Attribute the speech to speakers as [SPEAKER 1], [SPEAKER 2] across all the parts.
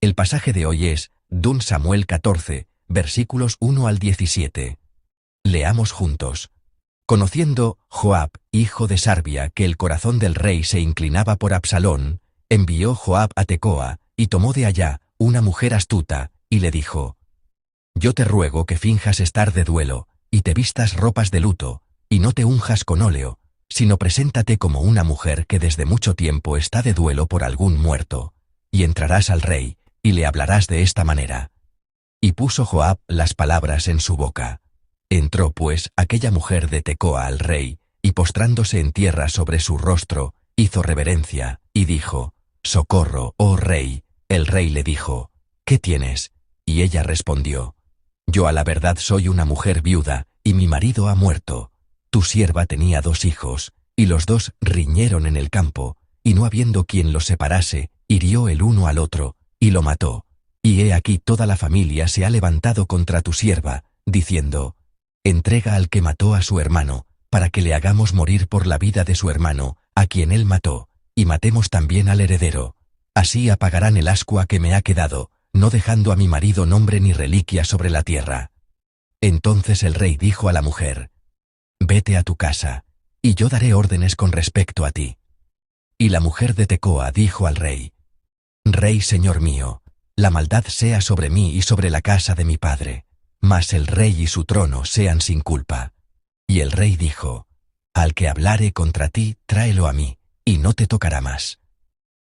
[SPEAKER 1] El pasaje de hoy es 2 Samuel 14, versículos 1 al 17. Leamos juntos. Conociendo Joab, hijo de Sarvia, que el corazón del rey se inclinaba por Absalón, envió Joab a Tecoa, y tomó de allá una mujer astuta, y le dijo: Yo te ruego que finjas estar de duelo, y te vistas ropas de luto, y no te unjas con óleo, sino preséntate como una mujer que desde mucho tiempo está de duelo por algún muerto, y entrarás al rey, y le hablarás de esta manera. Y puso Joab las palabras en su boca. Entró pues aquella mujer de Tecoa al rey, y postrándose en tierra sobre su rostro, hizo reverencia, y dijo: Socorro, oh rey. El rey le dijo: ¿Qué tienes? Y ella respondió: Yo a la verdad soy una mujer viuda, y mi marido ha muerto. Tu sierva tenía 2 hijos, y los 2 riñeron en el campo, y no habiendo quien los separase, hirió el uno al otro, y lo mató. Y he aquí toda la familia se ha levantado contra tu sierva, diciendo: Entrega al que mató a su hermano, para que le hagamos morir por la vida de su hermano, a quien él mató, y matemos también al heredero. Así apagarán el ascua que me ha quedado, no dejando a mi marido nombre ni reliquia sobre la tierra. Entonces el rey dijo a la mujer: Vete a tu casa, y yo daré órdenes con respecto a ti. Y la mujer de Tecoa dijo al rey: Rey señor mío, la maldad sea sobre mí y sobre la casa de mi padre, mas el rey y su trono sean sin culpa. Y el rey dijo: Al que hablare contra ti, tráelo a mí, y no te tocará más.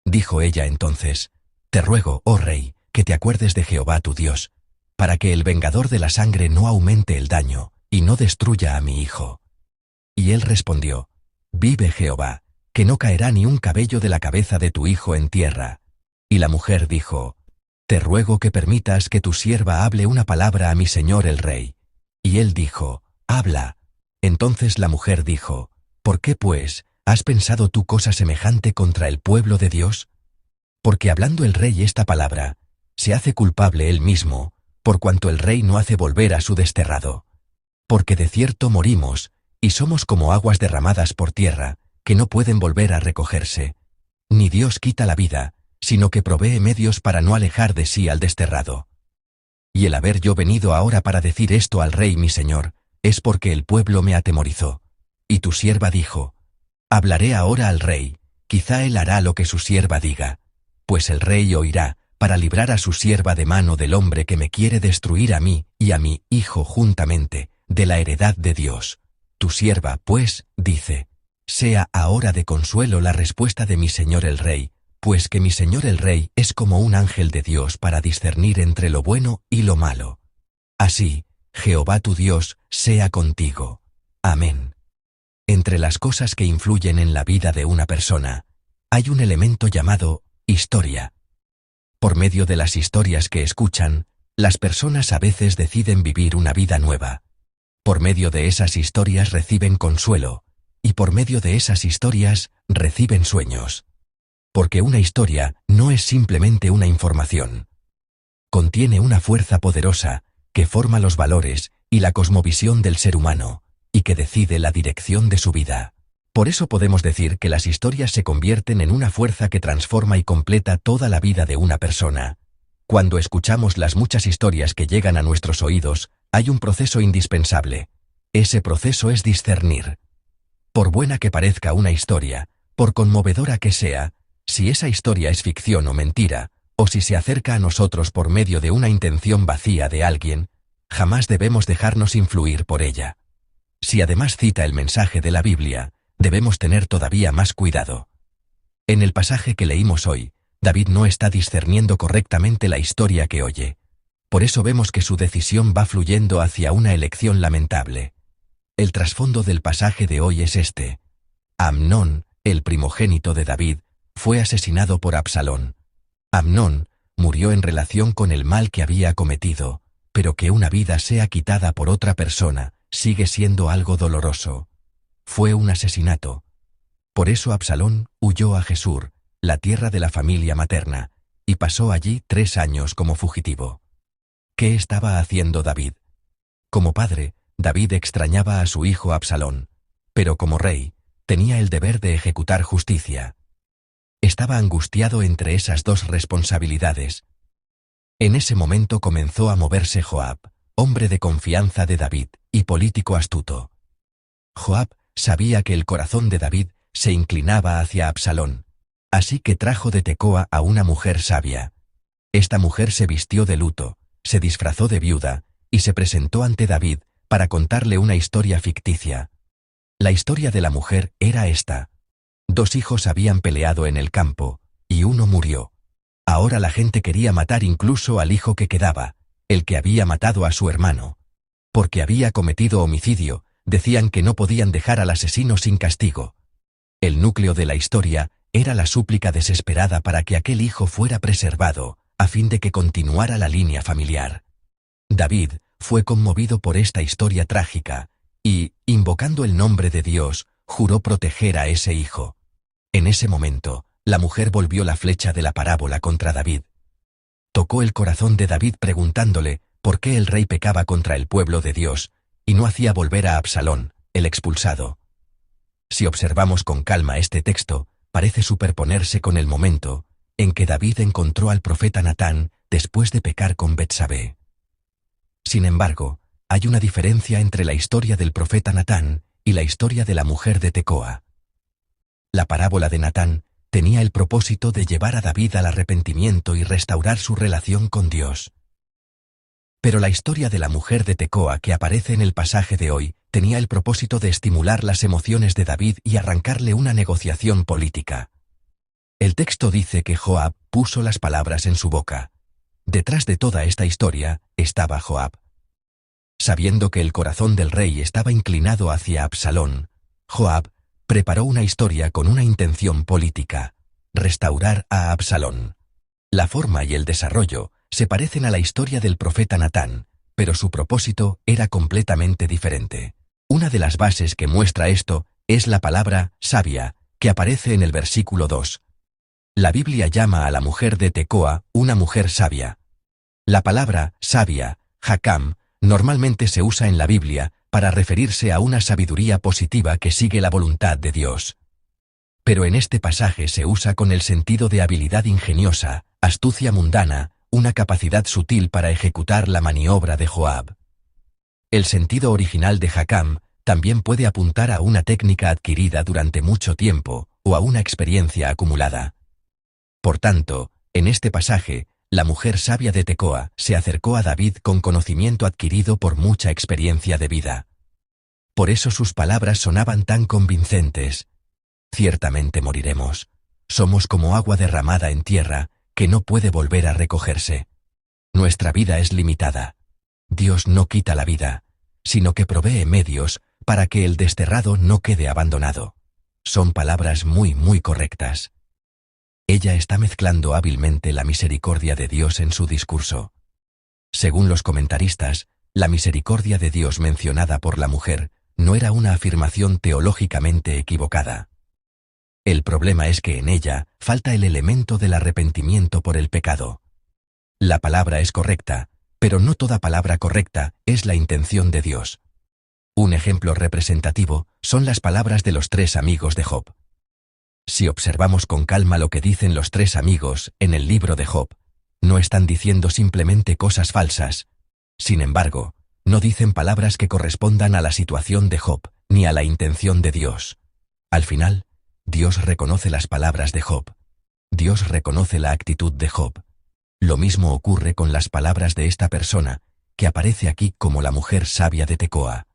[SPEAKER 1] Dijo ella entonces: Te ruego, oh rey, que te acuerdes de Jehová tu Dios, para que el vengador de la sangre no aumente el daño, y no destruya a mi hijo. Y él respondió: Vive Jehová, que no caerá ni un cabello de la cabeza de tu hijo en tierra. Y la mujer dijo: Te ruego que permitas que tu sierva hable una palabra a mi señor el rey. Y él dijo: Habla. Entonces la mujer dijo: ¿Por qué, pues, has pensado tú cosa semejante contra el pueblo de Dios? Porque hablando el rey esta palabra, se hace culpable él mismo, por cuanto el rey no hace volver a su desterrado. Porque de cierto morimos, y somos como aguas derramadas por tierra, que no pueden volver a recogerse. Ni Dios quita la vida, sino que provee medios para no alejar de sí al desterrado. Y el haber yo venido ahora para decir esto al rey mi señor, es porque el pueblo me atemorizó. Y tu sierva dijo: Hablaré ahora al rey, quizá él hará lo que su sierva diga. Pues el rey oirá, para librar a su sierva de mano del hombre que me quiere destruir a mí y a mi hijo juntamente, de la heredad de Dios. Tu sierva, pues, dice: Sea ahora de consuelo la respuesta de mi señor el rey, pues que mi señor el rey es como un ángel de Dios para discernir entre lo bueno y lo malo. Así, Jehová tu Dios sea contigo. Amén. Entre las cosas que influyen en la vida de una persona, hay un elemento llamado historia. Por medio de las historias que escuchan, las personas a veces deciden vivir una vida nueva. Por medio de esas historias reciben consuelo, y por medio de esas historias reciben sueños. Porque una historia no es simplemente una información. Contiene una fuerza poderosa que forma los valores y la cosmovisión del ser humano, y que decide la dirección de su vida. Por eso podemos decir que las historias se convierten en una fuerza que transforma y completa toda la vida de una persona. Cuando escuchamos las muchas historias que llegan a nuestros oídos, hay un proceso indispensable. Ese proceso es discernir. Por buena que parezca una historia, por conmovedora que sea, si esa historia es ficción o mentira, o si se acerca a nosotros por medio de una intención vacía de alguien, jamás debemos dejarnos influir por ella. Si además cita el mensaje de la Biblia, debemos tener todavía más cuidado. En el pasaje que leímos hoy, David no está discerniendo correctamente la historia que oye. Por eso vemos que su decisión va fluyendo hacia una elección lamentable. El trasfondo del pasaje de hoy es este: Amnón, el primogénito de David, fue asesinado por Absalón. Amnón murió en relación con el mal que había cometido, pero que una vida sea quitada por otra persona sigue siendo algo doloroso. Fue un asesinato. Por eso Absalón huyó a Gesur, la tierra de la familia materna, y pasó allí 3 años como fugitivo. ¿Qué estaba haciendo David? Como padre, David extrañaba a su hijo Absalón, pero como rey, tenía el deber de ejecutar justicia. Estaba angustiado entre esas 2 responsabilidades. En ese momento comenzó a moverse Joab, hombre de confianza de David y político astuto. Joab sabía que el corazón de David se inclinaba hacia Absalón, así que trajo de Tecoa a una mujer sabia. Esta mujer se vistió de luto, se disfrazó de viuda y se presentó ante David para contarle una historia ficticia. La historia de la mujer era esta: 2 hijos habían peleado en el campo y uno murió. Ahora la gente quería matar incluso al hijo que quedaba, el que había matado a su hermano. Porque había cometido homicidio, decían que no podían dejar al asesino sin castigo. El núcleo de la historia era la súplica desesperada para que aquel hijo fuera preservado, a fin de que continuara la línea familiar. David fue conmovido por esta historia trágica y, invocando el nombre de Dios, juró proteger a ese hijo. En ese momento, la mujer volvió la flecha de la parábola contra David. Tocó el corazón de David preguntándole por qué el rey pecaba contra el pueblo de Dios y no hacía volver a Absalón, el expulsado. Si observamos con calma este texto, parece superponerse con el momento en que David encontró al profeta Natán después de pecar con Betsabé. Sin embargo, hay una diferencia entre la historia del profeta Natán y la historia de la mujer de Tecoa. La parábola de Natán tenía el propósito de llevar a David al arrepentimiento y restaurar su relación con Dios. Pero la historia de la mujer de Tecoa que aparece en el pasaje de hoy tenía el propósito de estimular las emociones de David y arrancarle una negociación política. El texto dice que Joab puso las palabras en su boca. Detrás de toda esta historia estaba Joab. Sabiendo que el corazón del rey estaba inclinado hacia Absalón, Joab preparó una historia con una intención política: restaurar a Absalón. La forma y el desarrollo se parecen a la historia del profeta Natán, pero su propósito era completamente diferente. Una de las bases que muestra esto es la palabra sabia, que aparece en el versículo 2. La Biblia llama a la mujer de Tecoa una mujer sabia. La palabra sabia, Hakam, normalmente se usa en la Biblia para referirse a una sabiduría positiva que sigue la voluntad de Dios. Pero en este pasaje se usa con el sentido de habilidad ingeniosa, astucia mundana, una capacidad sutil para ejecutar la maniobra de Joab. El sentido original de Hakam también puede apuntar a una técnica adquirida durante mucho tiempo o a una experiencia acumulada. Por tanto, en este pasaje, la mujer sabia de Tecoa se acercó a David con conocimiento adquirido por mucha experiencia de vida. Por eso sus palabras sonaban tan convincentes. Ciertamente moriremos. Somos como agua derramada en tierra, que no puede volver a recogerse. Nuestra vida es limitada. Dios no quita la vida, sino que provee medios para que el desterrado no quede abandonado. Son palabras muy correctas. Ella está mezclando hábilmente la misericordia de Dios en su discurso. Según los comentaristas, la misericordia de Dios mencionada por la mujer no era una afirmación teológicamente equivocada. El problema es que en ella falta el elemento del arrepentimiento por el pecado. La palabra es correcta, pero no toda palabra correcta es la intención de Dios. Un ejemplo representativo son las palabras de los 3 amigos de Job. Si observamos con calma lo que dicen los 3 amigos en el libro de Job, no están diciendo simplemente cosas falsas. Sin embargo, no dicen palabras que correspondan a la situación de Job, ni a la intención de Dios. Al final, Dios reconoce las palabras de Job. Dios reconoce la actitud de Job. Lo mismo ocurre con las palabras de esta persona, que aparece aquí como la mujer sabia de Tecoa.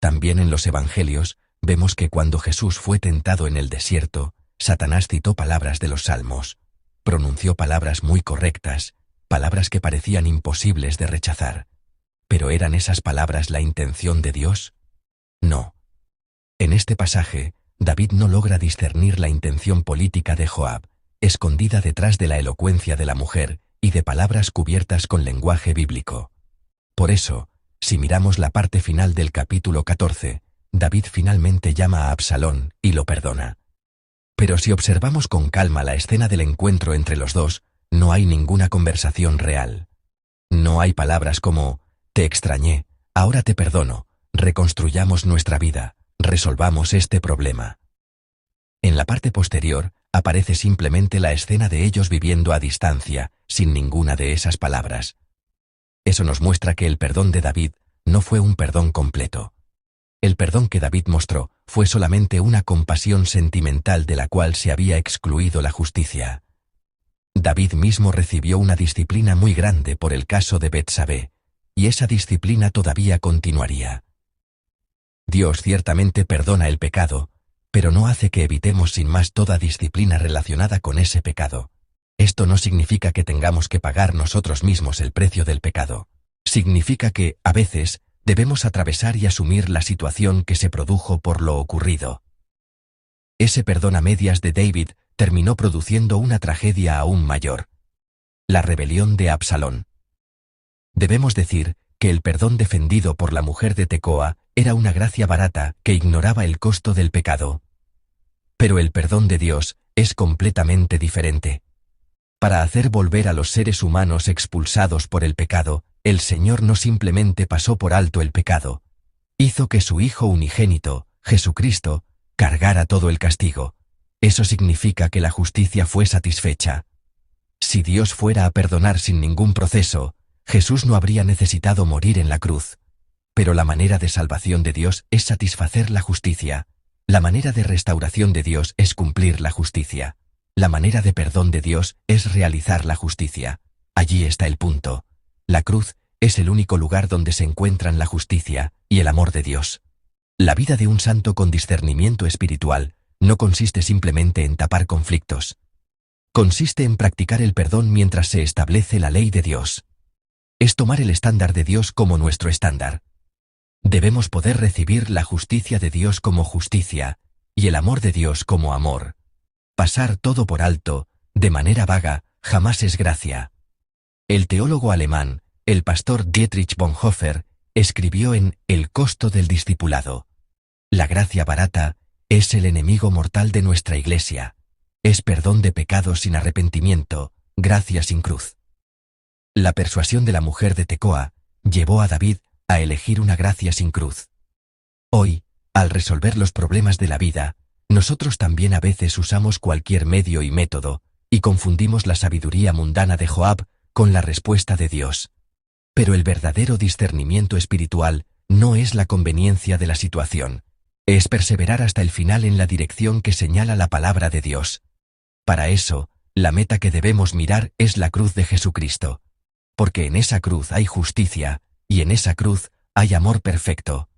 [SPEAKER 1] También en los evangelios, vemos que cuando Jesús fue tentado en el desierto, Satanás citó palabras de los Salmos. Pronunció palabras muy correctas, palabras que parecían imposibles de rechazar. ¿Pero eran esas palabras la intención de Dios? No. En este pasaje, David no logra discernir la intención política de Joab, escondida detrás de la elocuencia de la mujer y de palabras cubiertas con lenguaje bíblico. Por eso, si miramos la parte final del capítulo 14, David finalmente llama a Absalón y lo perdona. Pero si observamos con calma la escena del encuentro entre los dos, no hay ninguna conversación real. No hay palabras como, te extrañé, ahora te perdono, reconstruyamos nuestra vida, resolvamos este problema. En la parte posterior, aparece simplemente la escena de ellos viviendo a distancia, sin ninguna de esas palabras. Eso nos muestra que el perdón de David no fue un perdón completo. El perdón que David mostró fue solamente una compasión sentimental de la cual se había excluido la justicia. David mismo recibió una disciplina muy grande por el caso de Betsabé, y esa disciplina todavía continuaría. Dios ciertamente perdona el pecado, pero no hace que evitemos sin más toda disciplina relacionada con ese pecado. Esto no significa que tengamos que pagar nosotros mismos el precio del pecado. Significa que, a veces, debemos atravesar y asumir la situación que se produjo por lo ocurrido. Ese perdón a medias de David terminó produciendo una tragedia aún mayor: la rebelión de Absalón. Debemos decir que el perdón defendido por la mujer de Tecoa era una gracia barata que ignoraba el costo del pecado. Pero el perdón de Dios es completamente diferente. Para hacer volver a los seres humanos expulsados por el pecado, el Señor no simplemente pasó por alto el pecado, hizo que su Hijo unigénito, Jesucristo, cargara todo el castigo. Eso significa que la justicia fue satisfecha. Si Dios fuera a perdonar sin ningún proceso, Jesús no habría necesitado morir en la cruz. Pero la manera de salvación de Dios es satisfacer la justicia. La manera de restauración de Dios es cumplir la justicia. La manera de perdón de Dios es realizar la justicia. Allí está el punto. La cruz es el único lugar donde se encuentran la justicia y el amor de Dios. La vida de un santo con discernimiento espiritual no consiste simplemente en tapar conflictos. Consiste en practicar el perdón mientras se establece la ley de Dios. Es tomar el estándar de Dios como nuestro estándar. Debemos poder recibir la justicia de Dios como justicia y el amor de Dios como amor. Pasar todo por alto, de manera vaga, jamás es gracia. El teólogo alemán, el pastor Dietrich Bonhoeffer, escribió en El costo del discipulado: la gracia barata es el enemigo mortal de nuestra Iglesia. Es perdón de pecados sin arrepentimiento, gracia sin cruz. La persuasión de la mujer de Tecoa llevó a David a elegir una gracia sin cruz. Hoy, al resolver los problemas de la vida, nosotros también a veces usamos cualquier medio y método, y confundimos la sabiduría mundana de Joab con la respuesta de Dios. Pero el verdadero discernimiento espiritual no es la conveniencia de la situación, es perseverar hasta el final en la dirección que señala la palabra de Dios. Para eso, la meta que debemos mirar es la cruz de Jesucristo. Porque en esa cruz hay justicia, y en esa cruz hay amor perfecto.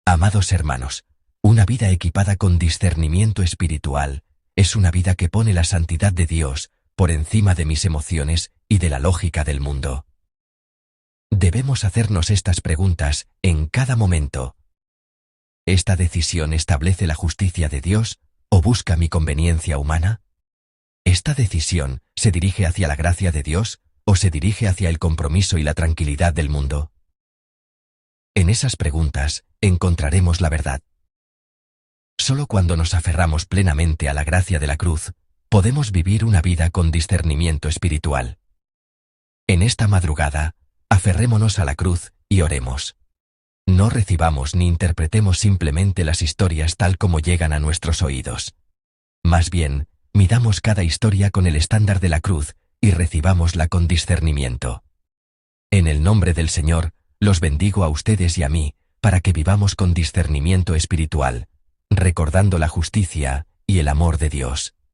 [SPEAKER 1] Amados hermanos, una vida equipada con discernimiento espiritual es una vida que pone la santidad de Dios por encima de mis emociones y de la lógica del mundo. Debemos hacernos estas preguntas en cada momento. ¿Esta decisión establece la justicia de Dios o busca mi conveniencia humana? ¿Esta decisión se dirige hacia la gracia de Dios o se dirige hacia el compromiso y la tranquilidad del mundo? En esas preguntas encontraremos la verdad. Solo cuando nos aferramos plenamente a la gracia de la cruz, podemos vivir una vida con discernimiento espiritual. En esta madrugada, aferrémonos a la cruz y oremos. No recibamos ni interpretemos simplemente las historias tal como llegan a nuestros oídos. Más bien, midamos cada historia con el estándar de la cruz y recibámosla con discernimiento. En el nombre del Señor, los bendigo a ustedes y a mí, para que vivamos con discernimiento espiritual, recordando la justicia y el amor de Dios.